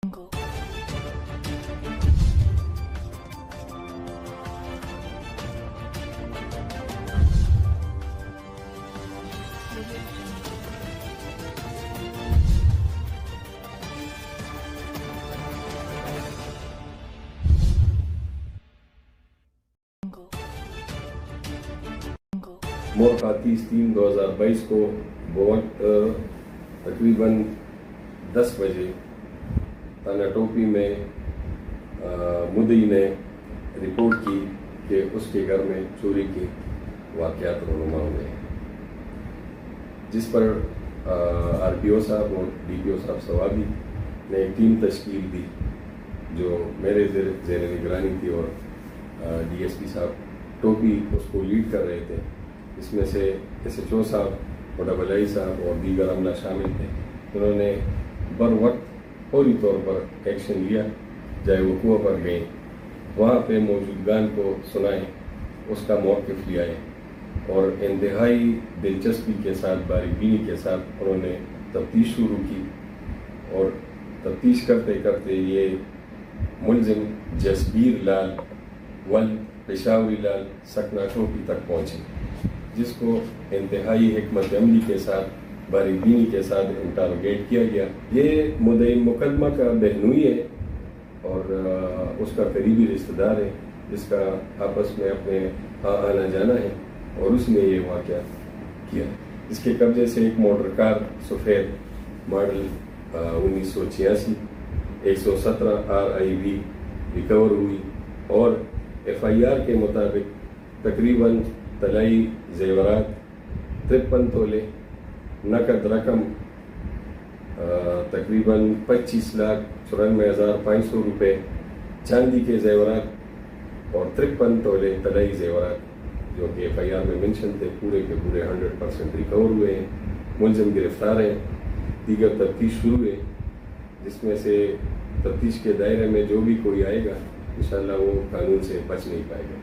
Jungle. मोरखा 30/3/2022 को बवक्त तकरीबन 10 बजे थाना टोपी में मुद्दई ने रिपोर्ट की कि उसके घर में चोरी के वाक़यात रूनुमा हुए हैं, जिस पर आरपीओ साहब और डीपीओ साहब सवाबी ने एक टीम तश्कील दी जो मेरे ज़ेर निगरानी थी और डीएसपी साहब टोपी उसको लीड कर रहे थे। इसमें से SHO साहब और आई साहब और दीगर अमला शामिल थे। उन्होंने बर वक्त फौरी तौर पर एक्शन लिया, चाहे वो कुआं पर गए, वहाँ पे मौजूदगान को सुनाए, उसका मौक़िफ़ लिया और इंतहाई दिलचस्पी के साथ, बारीबीनी के साथ उन्होंने तफ्तीश शुरू की और तफ्तीश करते करते ये मुलजिम जसबीर लाल वल पेशावरी लाल सकना टोपी तक पहुँचे, जिसको इंतहाई हिकमत अमली के साथ, बारीबीनी के साथ इंटरोगेट किया गया। ये मुद्दई मुकदमा का बहनोई है और उसका करीबी रिश्तेदार है, जिसका आपस में अपने आना जाना है और उसने ये वाक़या किया। इसके कब्जे से एक मोटर कार सफ़ेद मॉडल 1986 117 RIV रिकवर हुई और FIR के मुताबिक तकरीबन तलाई जेवरात 53 तोले, नकद रकम तकरीबन 25,94,500 रुपये, चांदी के जेवरात और 53 तोले तलाई जेवरात जो कि FIR में मेंशन थे, पूरे के पूरे 100% रिकवर हुए हैं। मुलजिम गिरफ्तार हैं, दीगर तफ्तीश शुरू है, जिसमें से तफ्तीश के दायरे में जो भी कोई आएगा इंशाअल्लाह वो कानून से बच नहीं पाएगा।